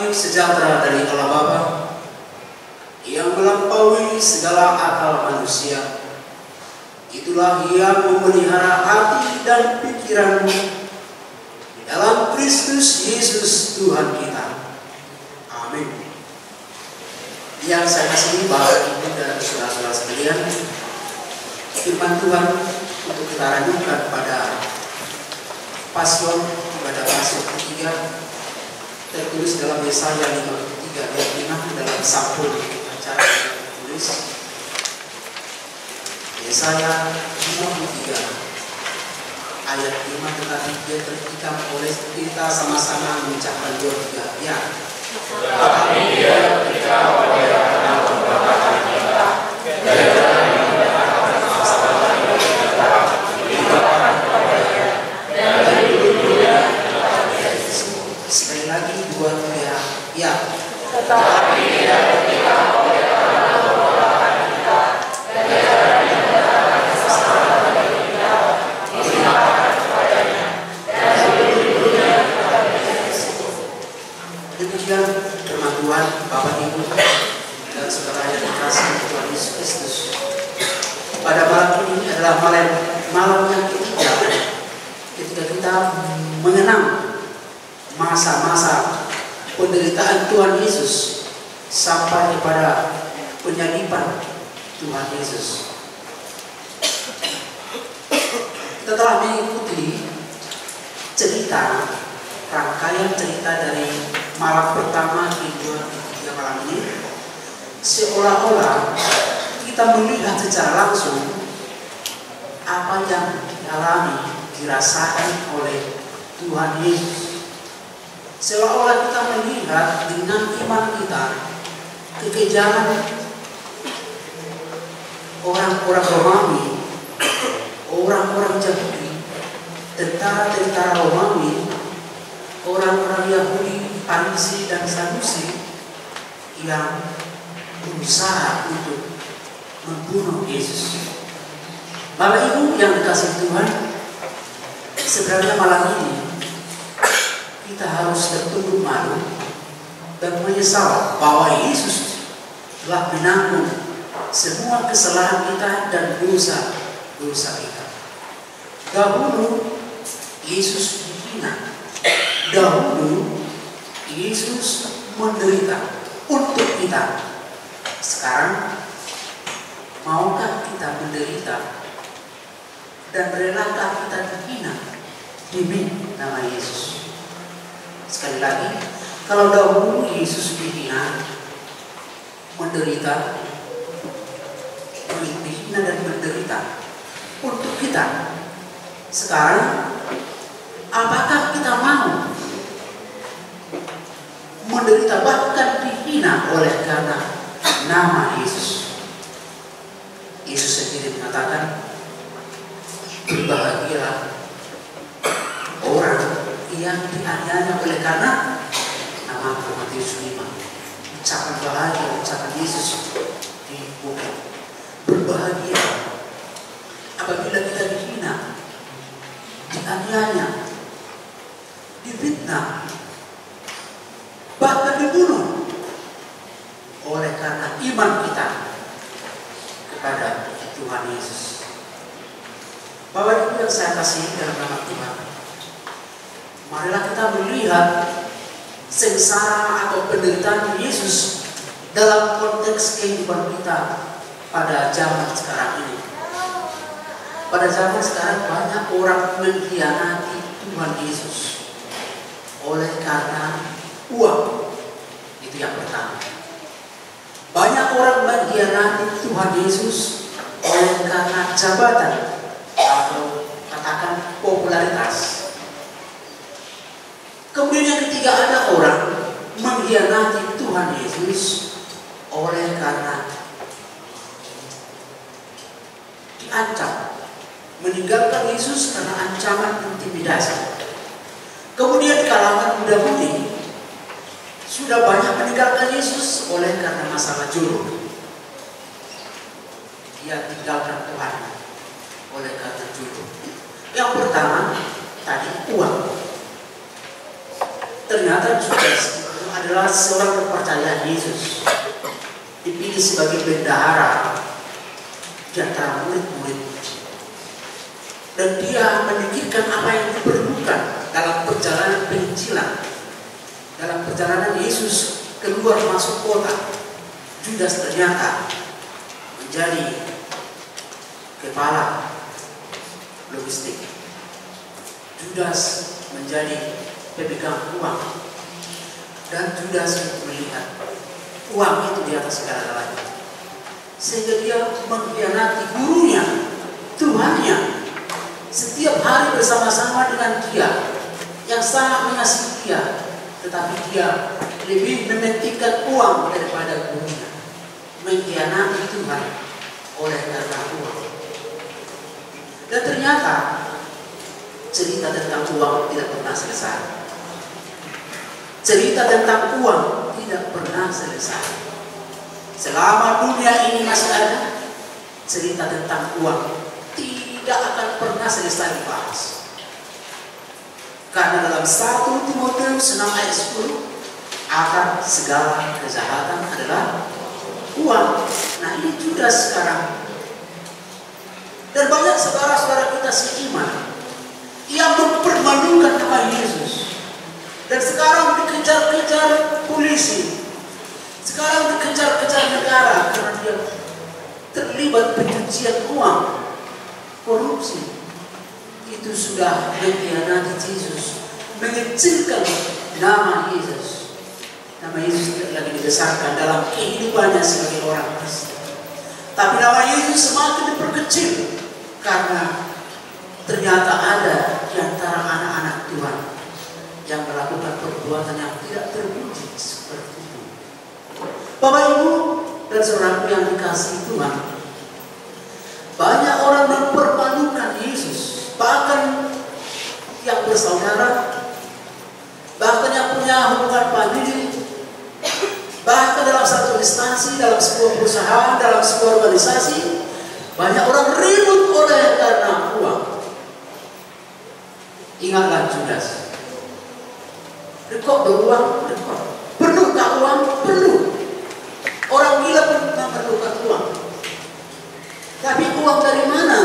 damai sejahtera dari Allah Bapa yang melampaui segala akal manusia, itulah yang memelihara hati dan pikiranmu di dalam Kristus Yesus Tuhan kita. Amin. Yang saya kasihi Bapak, Ibu, dan saudara-saudara sekalian, firman Tuhan untuk kita renungkan pada Paslon pada pasal ketiga tertulis dalam Yesaya 53 ayat 5 dalam sampul acara tertulis Yesaya 53 ayat 5, tetapi dia tertikam oleh kita sama-sama mengucapkan 2-3 ya. Tetapi dia tertikam oleh karena pemberontakan kita, sekali lagi 2-3 ya. Tetapi dia tertikam oleh karena pemberontakan kita, dan dari kesalahan kita dilimpahkan kepadanya, dan dulu-dulunya demikian firman Tuhan. Bapak, Ibu, dan saudara yang dikasihi Tuhan Yesus Kristus, pada malam ini adalah malam yang ketiga ketika kita mengenang masa-masa penderitaan Tuhan Yesus sampai kepada penyaliban Tuhan Yesus. Kita telah mengikuti rangkaian cerita dari malam pertama hingga ketiga malam ini, seolah-olah kita melihat secara langsung apa yang dialami, dirasakan oleh Tuhan Yesus. Seolah-olah kita melihat dengan iman kita kekejaman orang-orang Romawi, orang-orang Yahudi, tentara-tentara Romawi, orang-orang Yahudi, Farisi dan Sadusi yang berusaha untuk membunuh Yesus. Bapak, Ibu yang dikasihi Tuhan, sebenarnya malam ini kita harus tertunduk malu dan menyesal bahwa Yesus telah menanggung semua kesalahan kita dan dosa kita. Dahulu Yesus dihina, dahulu Yesus menderita untuk kita. Sekarang maukah kita menderita dan relakah kita dihina demi nama Yesus? Sekali lagi, kalau dahulu Yesus dihina, menderita, dihina dan menderita untuk kita, sekarang apakah kita mau menderita bahkan dihina oleh karena nama Yesus? Yesus sendiri mengatakan, berbahagialah orang yang dianiaya oleh karena nama Matius 5. Ucapan bahagia, ucapan Yesus di bukit. Berbahagia apabila kita dihina, dianiaya, difitnah, bahkan dibunuh oleh karena iman kita kepada Tuhan Yesus. Bapak, Ibu yang saya kasihi dalam nama Tuhan, marilah kita melihat sengsara atau penderitaan Yesus dalam konteks kehidupan kita pada zaman sekarang ini. Pada zaman sekarang banyak orang mengkhianati Tuhan Yesus oleh karena uang. Itu yang pertama. Banyak orang mengkhianati Tuhan Yesus oleh karena jabatan atau katakan popularitas. Kemudian yang ketiga, ada orang mengkhianati Tuhan Yesus oleh karena diancam meninggalkan Yesus karena ancaman intimidasi. Kemudian di kalangan muda-mudi sudah banyak meninggalkan Yesus oleh karena masalah jodoh. Dia tinggalkan Tuhan oleh karena jodoh. Yang pertama tadi uang. Ternyata juga adalah adalah seorang kepercayaan Yesus, dipilih sebagai bendahara di antara murid-murid, dan dia memikirkan apa yang diperlukan dalam perjalanan penginjilan, dalam perjalanan Yesus keluar masuk kota. Judas ternyata menjadi kepala logistik. Judas menjadi pemegang uang, dan Judas melihat uang itu di atas segala-galanya, sehingga dia mengkhianati gurunya, Tuhannya, setiap hari bersama-sama dengan dia, yang sangat mengasihi dia, tetapi dia lebih mementingkan uang daripada gurunya, mengkhianati Tuhan oleh karena uang. Dan ternyata cerita tentang uang tidak pernah selesai. Cerita tentang uang tidak pernah selesai. Selama dunia ini masih ada, cerita tentang uang tidak akan pernah selesai dibahas. Karena dalam 1 Timotius 6 ayat 10, akar segala kejahatan adalah uang. Nah, ini Judas sekarang. Dan banyak saudara-saudara kita seiman yang mempermalukan nama Yesus, dan sekarang dikejar-kejar polisi, sekarang dikejar-kejar negara karena dia terlibat pencucian uang, korupsi. Itu sudah mengkhianati Yesus, mengecilkan nama Yesus. Nama Yesus tidak lagi dibesarkan dalam kehidupannya sebagai orang Kristen, tapi nama Yesus semakin diperkecil karena ternyata ada di antara anak-anak Tuhan yang melakukan perbuatan yang tidak terpuji seperti itu. Bapak, Ibu, dan saudaraku yang dikasihi Tuhan, banyak orang mempermalukan Yesus, bahkan yang bersaudara, bahkan yang punya hubungan famili, bahkan dalam satu instansi, dalam sebuah perusahaan, dalam sebuah organisasi, banyak orang ribut oleh karena uang. Ingatlah Judas. Rekod beruang, rekod. Perlukah uang? Perlu. Orang gila pun memerlukan uang. Tapi uang dari mana?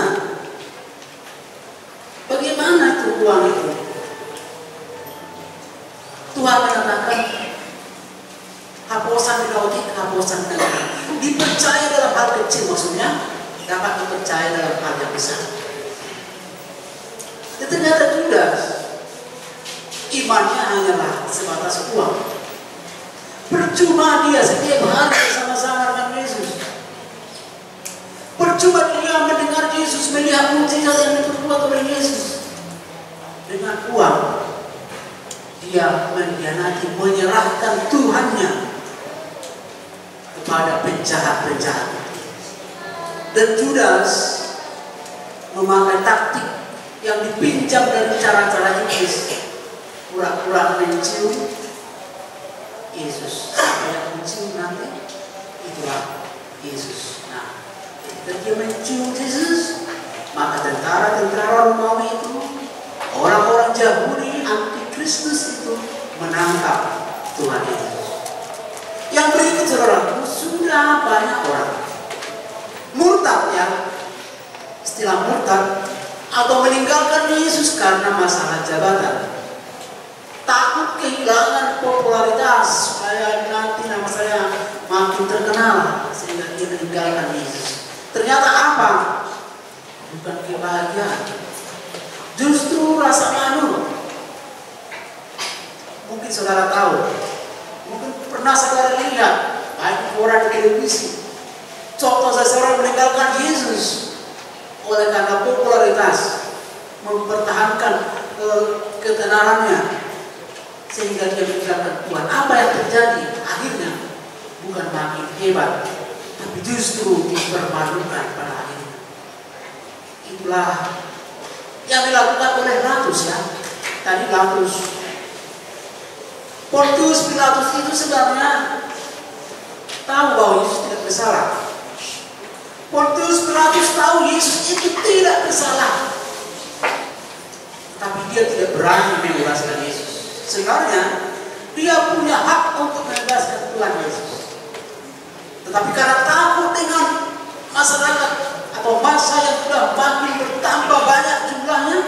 Bagaimana itu uang itu? Tuhan mengatakan, hapusan di laut, hapusan di negeri. Dipercaya dalam hal kecil, maksudnya dapat dipercaya dalam hal yang besar. Ternyata Judas imannya hanyalah sebatas uang. Percuma dia setiap hari bersama-sama dengan Yesus. Percuma dia mendengar Yesus, melihat mukjizat yang diperbuat oleh Yesus. Dengan uang dia mengkhianati, menyerahkan Tuhannya kepada penjahat-penjahat. Dan Judas memakai taktik yang dipinjam dari cara-cara iblis, pura-pura mencium Yesus. Siapa yang mencium nanti? Itulah Yesus. Nah, ketika dia mencium Yesus, maka tentara-tentara Romawi itu, orang-orang Yahudi anti-Kristus itu menangkap Tuhan Yesus. Yang berikut, saudara, sudah banyak orang murtad, ya, istilah murtad, atau meninggalkan Yesus karena masalah jabatan, takut kehilangan popularitas supaya nanti nama saya makin terkenal, sehingga dia meninggalkan Yesus. Ternyata apa? Bukan kebahagiaan, justru rasa malu. Mungkin saudara tahu, mungkin pernah saudara lihat baik di koran, di televisi, contoh seseorang meninggalkan Yesus oleh karena popularitas, mempertahankan ketenarannya, sehingga dia meninggalkan Tuhan. Apa yang terjadi? Akhirnya bukan makin hebat, tapi justru dipermalukan pada akhirnya. Itulah yang dilakukan oleh Pilatus, ya. Tadi Pilatus, Pontius Pilatus itu sebenarnya tahu bahwa Yesus tidak bersalah. Pontius Pilatus tahu Yesus itu tidak bersalah, tapi dia tidak berani membebaskan Yesus. Sebenarnya Dia punya hak untuk membebaskan Tuhan Yesus. Tetapi karena takut dengan masyarakat atau massa yang sudah makin bertambah banyak jumlahnya,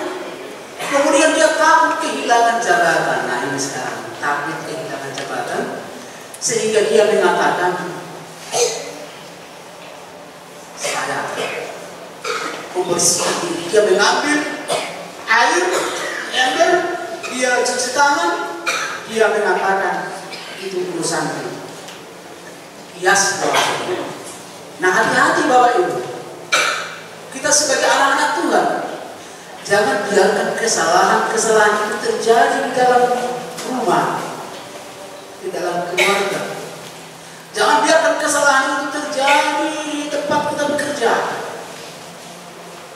kemudian dia takut kehilangan jabatan. Nah ini sekarang, takut kehilangan jabatan, sehingga dia mengatakan, saya membersihkan diri. Dia mengambil air, ember, dia cuci tangan, dia mengatakan, itu urusanku. Yes, nah hati-hati Bapak Ibu, kita sebagai anak-anak Tuhan, jangan biarkan kesalahan-kesalahan itu terjadi di dalam rumah, di dalam keluarga. Jangan biarkan kesalahan itu terjadi di tempat kita bekerja,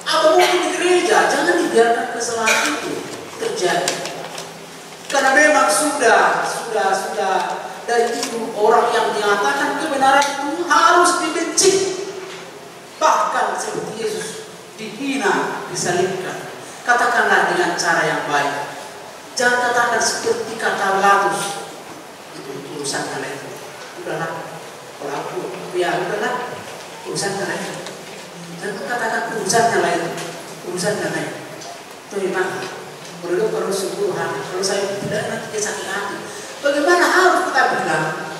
atau mungkin di gereja. Jangan dibiarkan kesalahan itu terjadi, karena memang sudah dari itu orang yang mengatakan kebenaran itu harus dibenci, bahkan seperti Yesus dihina, disalibkan. Katakanlah dengan cara yang baik. Jangan katakan seperti kata Pilatus, itu urusan kalian. Udahlah, kalau aku ya udahlah, urusan kalian. Jangan katakan urusan kalian, urusan kalian. Itu memang perlu persungguhan. Kalau saya tidak nanti sakit hati. Bagaimana harus kita bilang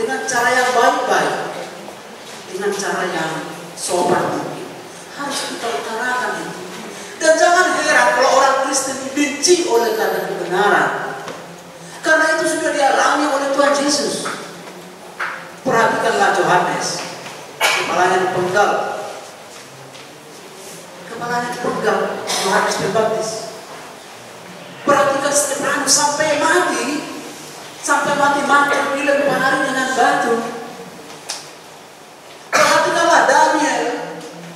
dengan cara yang baik-baik, dengan cara yang sopan mungkin. Harus kita utarakan itu. Dan jangan heran kalau orang Kristen dibenci oleh karena kebenaran, karena itu sudah dialami oleh Tuhan Yesus. Perhatikanlah Yohanes, kepalanya dipenggal, Yohanes Pembaptis. Perhatikan Stefanus sampai mati dilempari dengan batu. Perhatikanlah Daniel,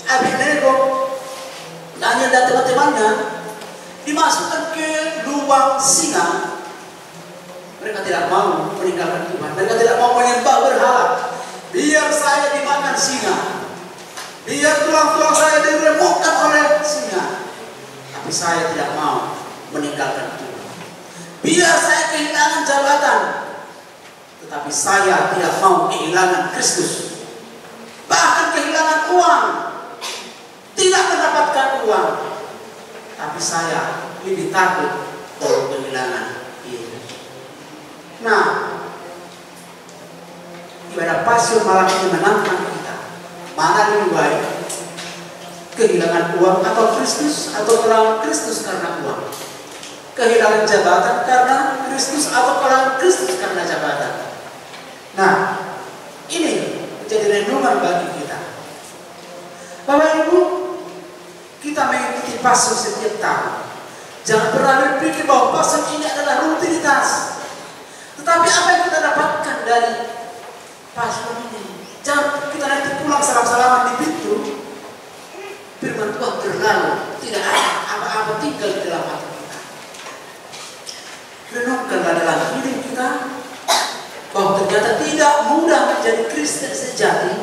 Abednego, Daniel dan teman-temannya dimasukkan ke lubang singa. Mereka tidak mau meninggalkan Tuhan. Mereka tidak mau menyembah berhala. Biar saya dimakan singa, biar tulang-tulang saya diremukkan oleh singa, tapi saya tidak mau meninggalkan Tuhan. Biar saya kehilangan jabatan, tetapi saya tidak mau kehilangan Kristus. Bahkan kehilangan uang, tidak mendapatkan uang, tapi saya lebih takut kalau kehilangan Yesus. Nah, ibadah passion malam ini menantang kita. Mana lebih baik? Kehilangan uang atau Kristus, atau kehilangan Kristus karena uang? Kehilangan jabatan karena Kristus atau kehilangan Kristus karena jabatan? Nah, ini menjadi renungan bagi kita. Bapak Ibu, kita mengikuti passion setiap tahun. Jangan pernah berpikir bahwa passion ini adalah rutinitas. Tetapi apa yang kita dapatkan dari passion ini? Jangan kita nanti pulang salam-salaman di pintu, firman Tuhan berlalu, tidak ada apa-apa tinggal di dalam hati kita. Renungkanlah dalam hidup kita bahwa ternyata tidak mudah menjadi Kristen sejati.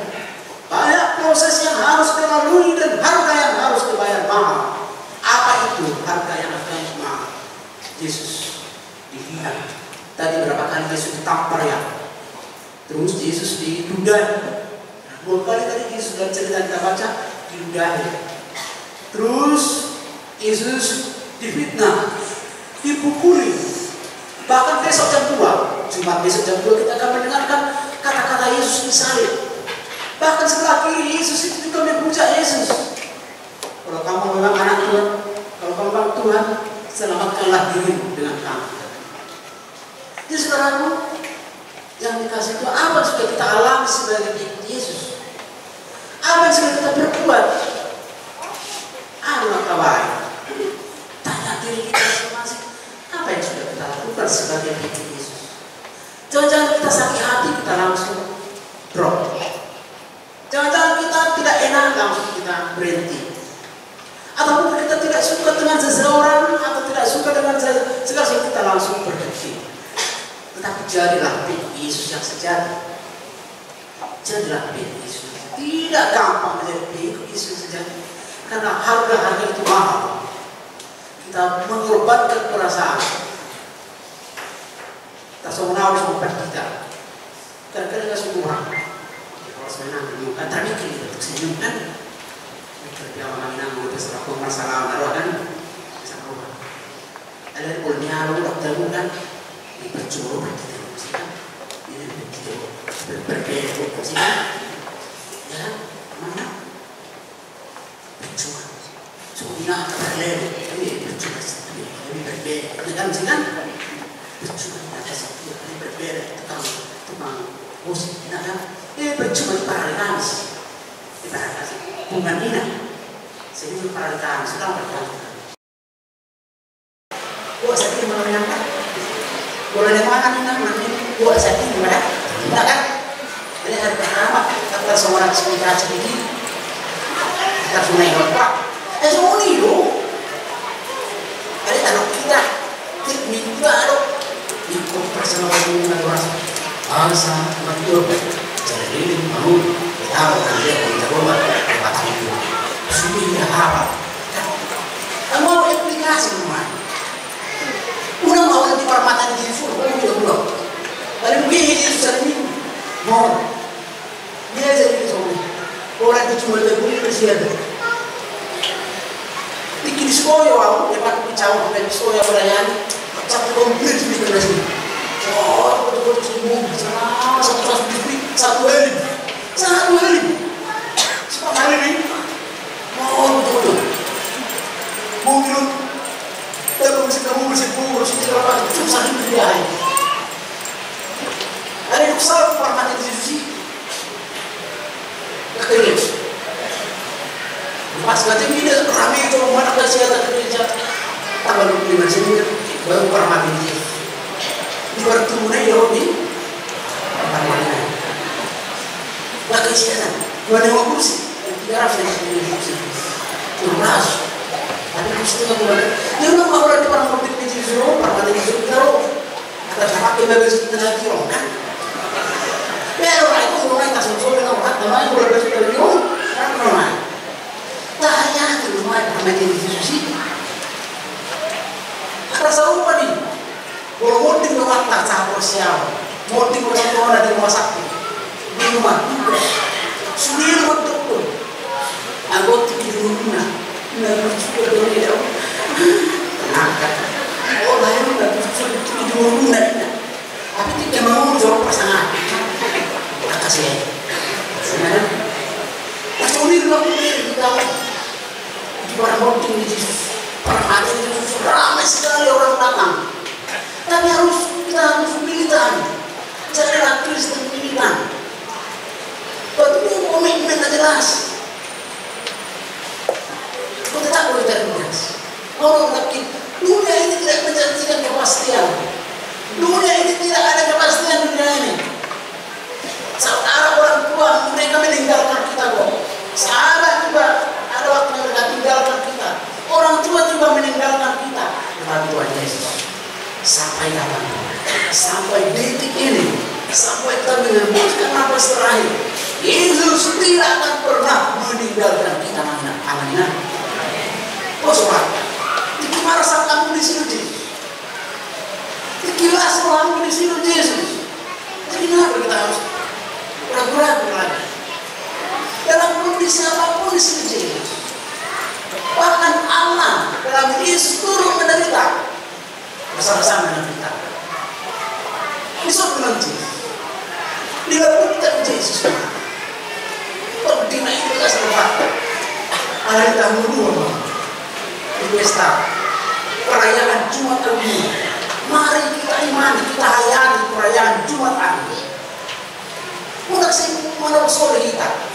Banyak proses yang harus dilalui dan harga yang harus dibayar mahal. Apa itu harga yang harus mahal? Yesus dihina. Tadi berapa kali Yesus ditampar ya? Terus Yesus diludahi. Dua kali tadi Yesus dalam cerita kita baca diludahi. Terus Yesus difitnah, dipukuli. Bahkan besok jam 2, Jumat besok jam 2 kita akan mendengarkan kata-kata Yesus disalib. Bahkan sebelah kiri Yesus itu juga memuja Yesus. Kalau kamu memang anak Tuhan, kalau kamu memang Tuhan, selamatkanlah dirimu dengan kami. Jadi saudaraku, yang dikasih Tuhan, apa yang sudah kita alami sebagai pengikut Yesus? Apa yang sudah kita perbuat? Anu kawan, tanya diri kita masing-masing, apa yang sudah kita lakukan sebagai pengikut Yesus? Jangan-jangan kita sakit hati, kita langsung drop. Jangan-jangan kita tidak enak, langsung kita berhenti. Atau mungkin kita tidak suka dengan seseorang, atau tidak suka dengan seseorang, kita langsung berhenti. Tetapi jadilah pengikut Yesus yang sejati. Jadilah pengikut Yesus. Tidak gampang menjadi pengikut Yesus sejati, karena harga-harga itu mahal. Kita mengorbankan perasaan. Personal semua kita. Kadang-kadang nggak semua. Kalau sebenarnya menyukai, tapi kita untuk senyum kan. Kerja orang yang mau terserah masalah naruh kan. Bisa keluar. Ada punya lalu dokter kan. Dipercuma kita. Ini berbeda sih. Ya, mana? Percuma. Cuma kalian ini percuma. Ini berbeda. Kan sih kan? Percuma ada satu ini berbeda. Tukang musik kan? Percuma di paralikan. Di paralikan. Bukan ini. Sini paralikan. Sudah berjalan. Gua sakit mana yang boleh makan ini gua sakit gimana? Tidak kan? Jadi hari pertama kata seorang sekitar sedikit kita sungai apa? Semua ini loh. Ada anak kita, kita ada ikut personal dengan orang bangsa betul. Jadi mau tahu kan dia kita buat batang itu sudah apa? Mau aplikasi semua. Udah mau di permatan di full, belum. Lalu begini susah ini mau dia jadi soalnya orang itu cuma lebih bersih. Bikin sekolah aku dapat bicara dengan sekolah perayaan satu komplit di kelas ini. Oh, betul-betul semua satu elit. Sebab hari ini mau betul-betul mau minum dan kamu bersih apa susah itu dia. Ada yang besar permata di susi. Kekeringan. Pas nanti ini ramai itu mana kesehatan kerja. Tanggal 25 sini baru permata ini. Di bertemu ya di permata. Lagi kesehatan. Dua kursi. Tidak ada yang kursi. Tunas. Tapi kursi itu bukan. Dia udah mau di permata ini suruh permata ini suruh. Kata siapa yang bebas kita lagi kan? Pero itu mulai kasih dengan orang teman boleh bebas dari kan orang. Tanya itu mulai permata ini susi. Rasa lupa nih. Kalau mau di rumah tak campur siapa, mau di rumah di rumah sakit, di rumah juga. Sulit betul. Anggota di rumah, nggak juga dari dia. Kenapa? Oh lain nggak bisa di rumah. Tapi tidak mau jawab pasangan. Kasih. Sebenarnya, pas ini dulu kita di barang bukti di orang hati itu ramai sekali orang datang. Tapi kita harus militan. Carilah Kristen militan. Betul komitmen jelas. Kau tetap boleh terbiasa. Orang yakin dunia ini tidak menjanjikan kepastian. Dunia ini tidak ada kepastian dunia ini. Saudara orang tua mereka meninggalkan kita kok. Sahabat juga ada waktu mereka tinggalkan kita. Orang tua juga meninggalkan kita. Tetapi Tuhan Yesus sampai kapan? Sampai detik ini, sampai kita menghembuskan nafas terakhir, Yesus tidak akan pernah meninggalkan kita. Amin. Oh sobat, gimana saat kamu di sini Yesus? Gila selama di sini Yesus. Jadi kenapa kita harus ragu-ragu lagi? Dalam kondisi apapun di sini Yesus. Bahkan Allah dalam Yesus turun menderita bersama-sama dengan kita. Besok nanti dilakukan Yesus. Perdina itu tidak sempat. Hari tahun 2 di pesta perayaan Jumat Agung. Mari kita imani, kita hayati perayaan Jumat Agung. Udah sih mana sore kita.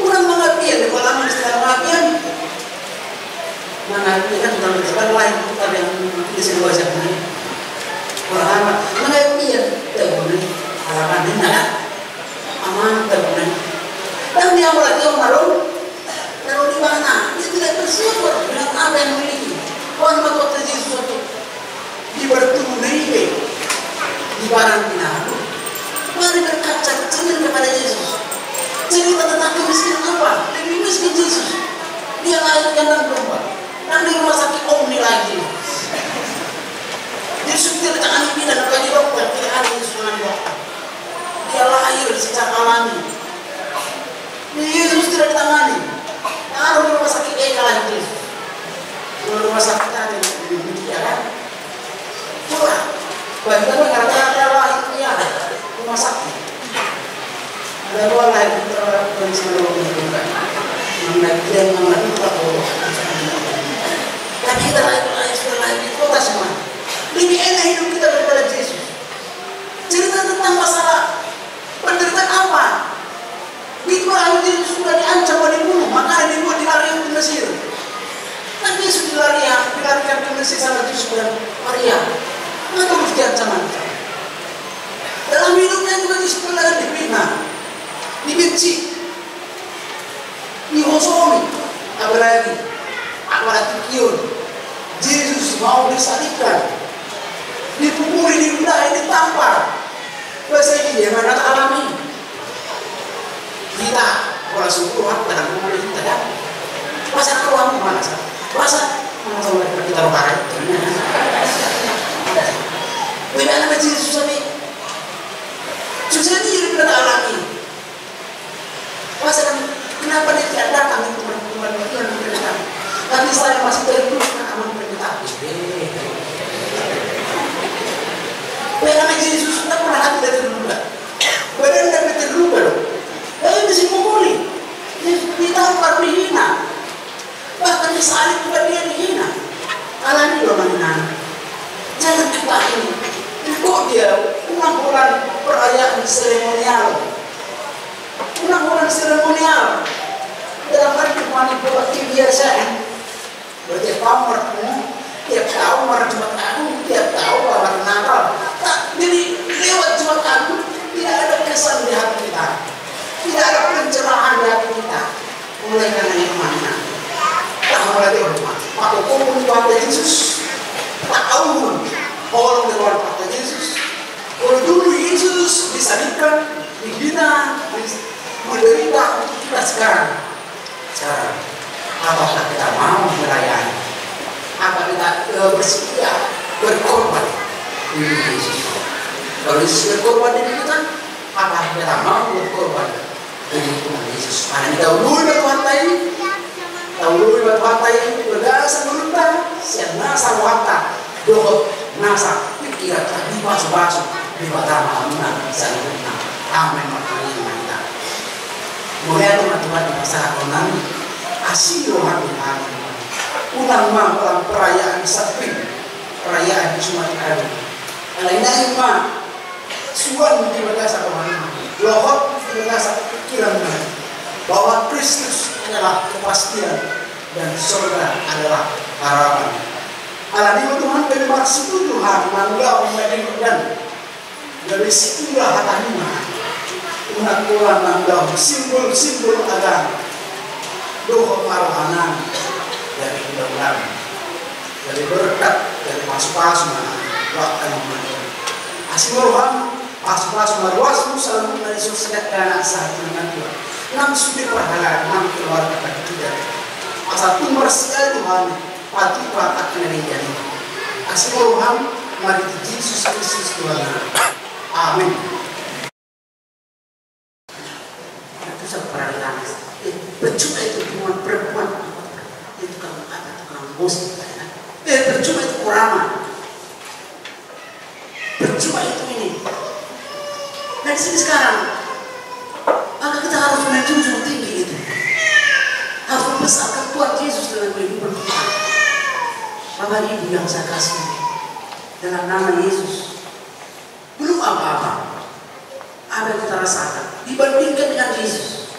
Udah mengapian, kalau istilah mengapian. Mengapian kan dalam jalan lain kita yang di sini wajah ini. Orang mengapian, tegunan halaman ini kan, aman tegunan. Dan dia mulai dia malu, kalau di mana dia tidak bersyukur dengan apa yang memiliki. Orang kota Yesus itu di bertemu di barang binaru. Mari berkaca cermin kepada Yesus. Cerita tentang kemiskinan apa? Lebih miskin Yesus. Dia lahirkan dan berubah. Dan di rumah sakit Omni lagi. Dia supir tangan bidan bagi dokter. Tidak ditangani. Yesus tidak ditangani. Kalau rumah sakit kalah Yesus. Kalau rumah sakit ada ya kan? Coba. Banyak kata-kata lain ya rumah sakit. Ada dua lain yang selalu menentukan. Mengenai mengenai apa? Tapi kita lain di kota semua. Lebih enak hidup kita daripada Yesus. Cerita tentang masalah penderitaan apa? Itu orang Yesus sudah diancam dan dibunuh, makanya dibuat dilarikan ke Mesir. Kan Yesus dilarikan ke Mesir sama Yusuf dan Maria. Maka terus diancam. Dalam hidupnya juga Yesus pernah dibina, dibenci, dihosomi, apalagi Kion. Yesus mau disalibkan, dipukuli, diludahi, ditampar. Bahasa ini yang mana tak alami. Kita kalau suruhan pada ngomong kita kan. Masa keluar mana sah? Masa sama kita rokaran. Beda nama Yesus ini. Susah ini yang kita alami. Masa kenapa dia tidak datang itu teman-teman mereka? Tapi saya masih terus aman mereka. Beda nama Yesus tidak pernah hati dari terluka. Beda nama terluka loh. Mesti pukuli, ditampar, dihina, bahkan disalib juga dia dihina. Alami loh mainan. Jangan kita ini. Kok dia ulang-ulang perayaan seremonial, ulang-ulang seremonial dalam arti manipulasi kebiasaan. Berarti tiap tahun Jumat Agung, tiap tahun Malam Natal. Jadi lewat Jumat Agung tidak ada kesan di hati kita. Tidak ada pencerahan di hati kita. Mulai karena yang mana? Tak mulai dari rumah. Pak hukum pada Yesus. Tak tahu orang dengan pada Yesus. Kalau dulu Yesus disalibkan, dihina, menderita, kita sekarang. Apakah kita mau melayani? Apa kita bersedia berkorban di Yesus? Kalau Yesus berkorban di kita, apa kita mau berkorban? Ini Tuhan Yesus. Karena dahului batu hantai, berdasar melutang, siap nasa wata, dohot nasa, pikiran di basu-basu, di batama amunan, salibuna, amin makanya kita. Mulai teman-teman di masa konan, asih rohani amin. Unang ulang perayaan Sabtu, perayaan Jumat Agung. Lainnya mah, suan di berdasar rohani, lohot di berdasar pikiran bahwa Kristus adalah kepastian dan surga adalah harapan. Alani Tuhan bermaksud Tuhan manggau mendengarkan dari situlah hatanya umat Tuhan manggau simbol-simbol agama doa marohanan dari bulan dari berkat dari pas-pas waktu yang asing rohan pas-pas marwasmu selalu dari sosial anak saat dengan Tuhan 6 sudut pahala 6 keluarga kita asal tumor sekali Tuhan pati patak kenerian asing rohan mari Yesus Kristus Tuhan. Amin. Itu seperti nangis percuma itu cuma perempuan itu tukang bos percuma itu kurama percuma itu ini. Nah di sini sekarang maka kita harus menjunjung tinggi itu, harus membesarkan Tuhan Yesus dalam kehidupan kita. Bapak Ibu yang saya kasih dalam nama Yesus, belum apa-apa apa yang kita rasakan dibandingkan dengan Yesus.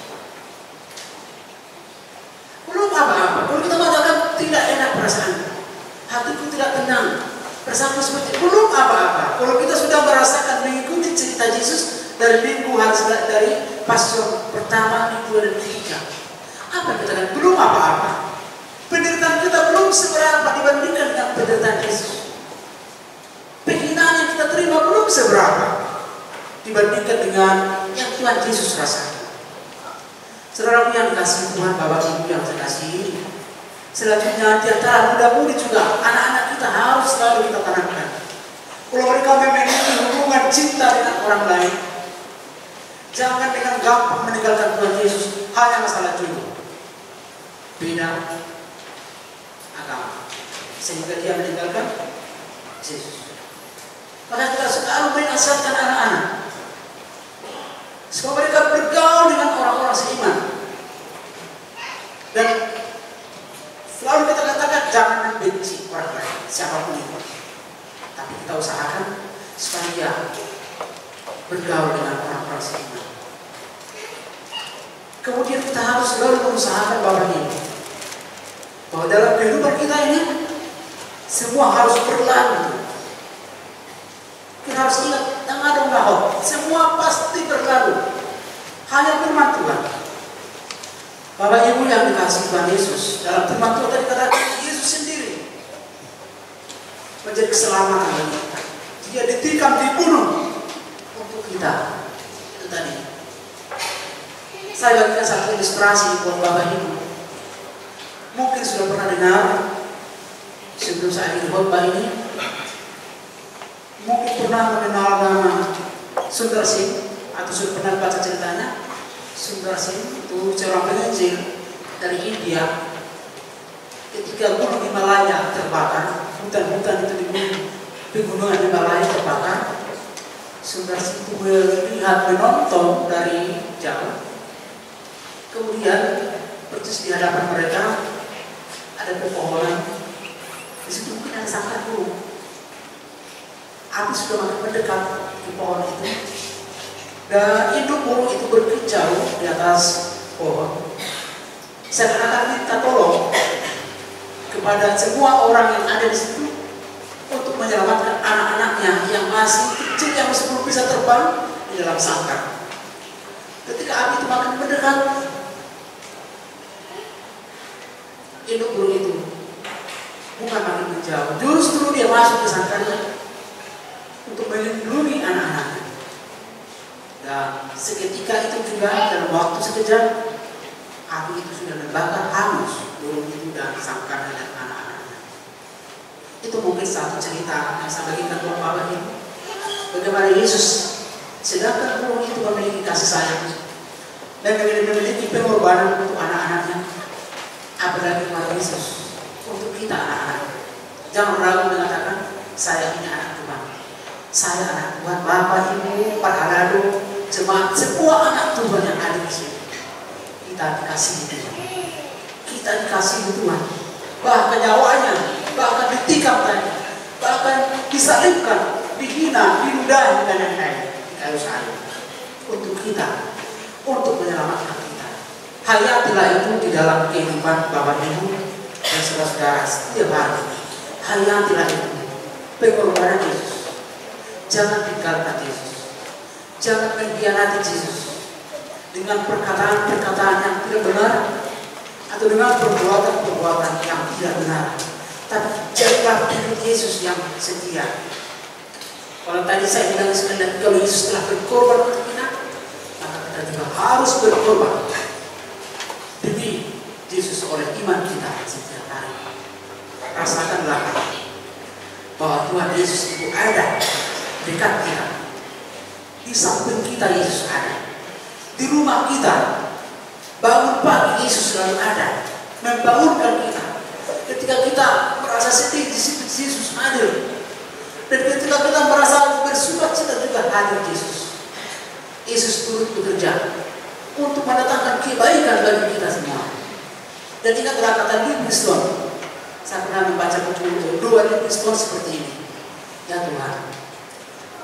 Belum apa-apa. Kalau kita mengatakan tidak enak perasaan, hatiku tidak tenang, perasaan seperti belum apa-apa. Kalau kita sudah merasakan mengikuti cerita Yesus dari minggu dari pastor pertama, minggu dan ketiga, apa kita kan belum apa-apa. Penderitaan kita belum seberapa dibandingkan dengan penderitaan Yesus. Penghinaan yang kita terima belum seberapa dibandingkan dengan yang Tuhan Yesus rasakan. Saudara yang dikasihi Tuhan, Bapak Ibu yang saya kasihi, selanjutnya di antara muda-mudi juga anak-anak kita harus selalu kita tanamkan. Kalau mereka memiliki hubungan cinta dengan orang lain, Jangan dengan gampang meninggalkan Tuhan Yesus hanya masalah jodoh. Beda agama sehingga dia meninggalkan Yesus. Maka kita selalu menasihatkan anak-anak supaya mereka bergaul dengan orang-orang seiman. Dan selalu kita katakan jangan membenci orang lain, siapapun itu. Tapi kita usahakan supaya dia bergaul dengan orang-orang seiman. Kemudian kita harus selalu mengusahakan bahwa dalam kehidupan kita ini semua harus berlalu. Kita harus ingat tanggal dahulu, semua pasti berlalu. Hanya firman Tuhan. Bapak Ibu yang dikasihi Tuhan Yesus, dalam firman Tuhan tadi katakan Yesus sendiri menjadi keselamatan bagi kita. Dia ditikam, dibunuh untuk kita. Itu tadi. Saya bagikan satu ilustrasi buat Bapak Ibu. Mungkin sudah pernah dengar sebelum saya di khotbah ini. Mungkin pernah mengenal nama Sundar Singh atau sudah pernah baca ceritanya. Sundar Singh itu seorang penginjil dari India. Ketika gunung Himalaya terbakar, hutan-hutan itu di pegunungan Himalaya terbakar, Sundar Singh itu melihat, menonton dari jauh. Kemudian persis di hadapan mereka ada pepohonan. Di situ mungkin ada sangkar burung. Api sudah makin mendekat di pohon itu. Dan induk burung itu berkicau di atas pohon. Seakan-akan minta tolong kepada semua orang yang ada di situ untuk menyelamatkan anak-anaknya yang masih kecil, yang masih belum bisa terbang di dalam sangkar. Ketika api itu makin mendekat, induk burung itu bukan makin menjauh, justru dia masuk ke sangkarnya untuk melindungi anak-anaknya. Dan seketika itu juga dalam waktu sekejap api itu sudah membakar hangus burung itu dan sangkarnya dan anak-anaknya. Itu mungkin satu cerita yang saya bagikan buat Bapak Ibu. Bagaimana Yesus, sedangkan burung itu memiliki kasih sayang dan memiliki pengorbanan untuk anak-anaknya, apalagi Tuhan Yesus untuk kita anak-anak. Jangan ragu mengatakan saya ini anak Tuhan, saya anak Tuhan. Bapak, Ibu, Pak Alado, jemaat, semua anak Tuhan yang ada di sini, kita dikasihi Tuhan. Kita dikasihi Tuhan. Bahkan nyawanya, bahkan ditikam tadi, bahkan disalibkan, dihina, diludahi dan lain-lain di kayu salib untuk kita, untuk menyelamatkan kita. Hayatilah itu di dalam kehidupan Bapak Ibu dan saudara-saudara setiap hari. Hayatilah itu pengorbanan Yesus. Jangan tinggalkan Yesus. Jangan mengkhianati Yesus dengan perkataan-perkataan yang tidak benar atau dengan perbuatan-perbuatan yang tidak benar. Tapi jadilah pengikut Yesus yang setia. Kalau tadi saya bilang sekali, kalau Yesus telah berkorban untuk kita, maka kita juga harus berkorban demi Yesus oleh iman kita setiap hari. Rasakanlah bahwa Tuhan Yesus itu ada dekat kita. Di samping kita Yesus ada. Di rumah kita, bangun pagi Yesus selalu ada, membangunkan kita. Ketika kita merasa sedih, di situ Yesus hadir. Dan ketika kita merasa bersukacita juga hadir Yesus. Yesus turut bekerja untuk mendatangkan kebaikan bagi kita semua. Dan ingatlah kata Livingstone. Saya pernah membaca buku dua Livingstone seperti ini. Ya Tuhan,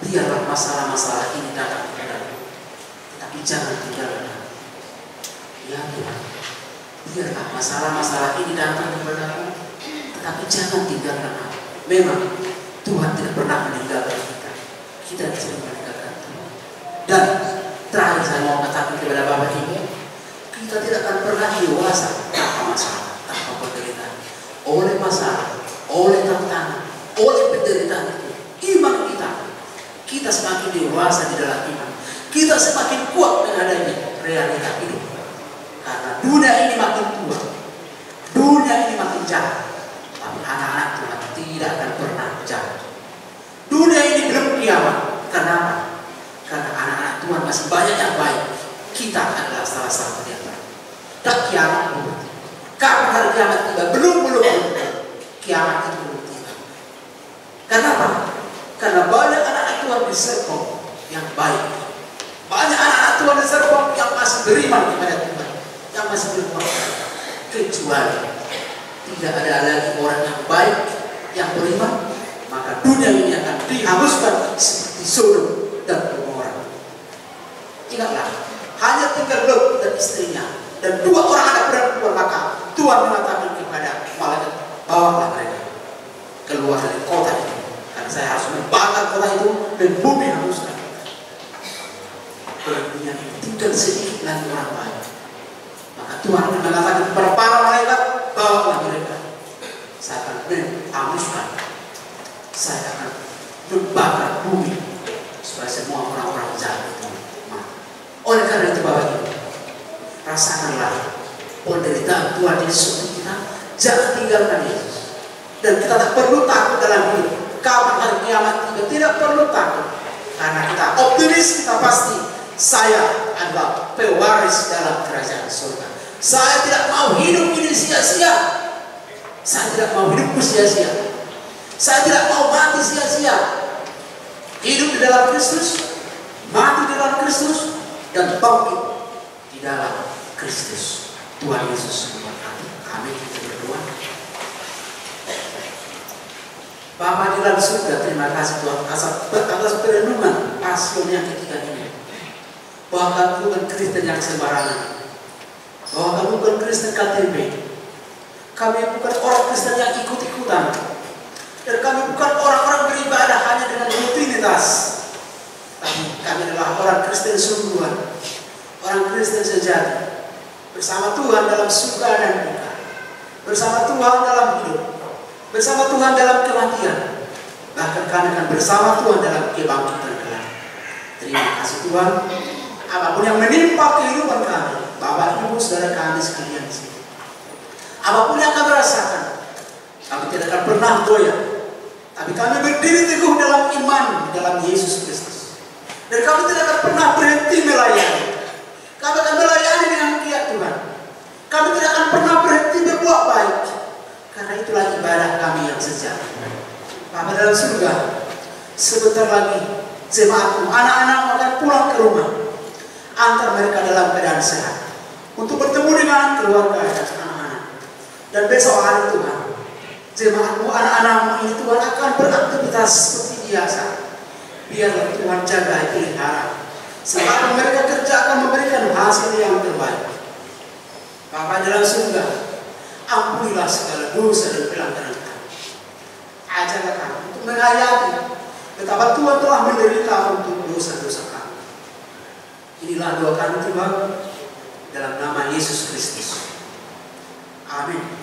biarlah masalah-masalah ini datang kepadamu, tetapi jangan tinggalkan aku. Ya Tuhan, biarlah masalah-masalah ini datang kepadamu, tetapi jangan tinggalkan aku. Memang Tuhan tidak pernah meninggalkan kita. Kita tidak meninggalkan Tuhan. Dan terakhir saya mau katakan kepada Bapak Ibu, kita tidak akan pernah dewasa tanpa masalah, tanpa penderitaan. Oleh masalah, oleh tantangan, oleh penderitaan itu, iman kita semakin dewasa di dalam iman. Kita semakin kuat menghadapi realita hidup. Karena dunia ini makin tua, dunia ini makin jahat, tapi anak-anak Tuhan tidak akan pernah jahat. Dunia ini belum kiamat. Kenapa? Karena anak-anak Tuhan masih banyak yang baik. kita adalah salah satu di antara. Dan kiamat belum. Kapan hari kiamat tiba? Belum. Kiamat itu belum tiba. Kenapa? Karena banyak anak-anak Tuhan di Serpong yang baik. Banyak anak-anak Tuhan di Serpong yang masih beriman kepada Tuhan, yang masih berpuasa. Kecuali tidak ada lagi orang yang baik, yang beriman, maka dunia ini akan dihanguskan seperti Sodom dan Gomora. Ingatlah, hanya tinggal Lot dan istrinya dan 2 orang anak perempuan, maka Tuhan mengatakan kepada malaikat, bawalah mereka keluar dari kota itu, karena saya harus membakar kota itu dan bumi hanguskan. Dunia ini tinggal sedikit lagi orang baik, maka Tuhan akan mengatakan kepada para malaikat, bawalah mereka, saya akan menghanguskan, saya akan membakar bumi supaya semua orang-orang jahat itu mati. Oleh karena itu Bapak Ibu, rasakanlah penderitaan Tuhan Yesus untuk kita. Jangan tinggalkan Yesus. Dan kita tak perlu takut dalam hidup. Kapan hari kiamat tiba, tidak perlu takut. Karena kita optimis, kita pasti saya adalah pewaris dalam kerajaan surga. Saya tidak mau hidup ini sia-sia. Saya tidak mau hidupku sia-sia. Saya tidak mau mati sia-sia. Hidup di dalam Kristus, mati di dalam Kristus, dan bangkit di dalam Kristus. Tuhan Yesus memberkati. Amin. Kita berdoa. Bapa di dalam surga, terima kasih Tuhan atas perenungan pasion yang ketiga ini. Bahwa kami bukan Kristen yang sembarangan. Bahwa kami bukan Kristen KTP. Kami bukan orang Kristen yang ikut-ikutan. Dan kami bukan orang-orang beribadah hanya dengan rutinitas. Tapi kami adalah orang Kristen sungguhan. Orang Kristen sejati. Bersama Tuhan dalam suka dan duka. Bersama Tuhan dalam hidup. Bersama Tuhan dalam kematian. Bahkan kami akan bersama Tuhan dalam kebangkitan kelak. Terima kasih Tuhan. Apapun yang menimpa kehidupan kami, Bapak Ibu saudara kami sekalian di sini, apapun yang kami rasakan, kami tidak akan pernah goyah. Tapi kami berdiri teguh dalam iman dalam Yesus Kristus. Dan kami tidak akan pernah berhenti melayani. Kami akan melayani dengan giat Tuhan. Kami tidak akan pernah berhenti berbuat baik. Karena itulah ibadah kami yang sejati. Bapa dalam surga, sebentar lagi jemaatmu, anak-anakmu akan pulang ke rumah. Antar mereka dalam keadaan sehat untuk bertemu dengan keluarga dan anak-anak. Dan besok hari Tuhan, jemaatmu, anak-anakmu ini Tuhan akan beraktivitas seperti biasa. Biarlah Tuhan jaga, pelihara, sehingga mereka kerja akan memberikan hasil yang terbaik. Bapa dalam surga, ampunilah segala dosa dan pelanggaran kami. Ajarlah kami untuk menghayati betapa Tuhan telah menderita untuk dosa-dosa kami. Inilah doa kami Tuhan dalam nama Yesus Kristus. Amin.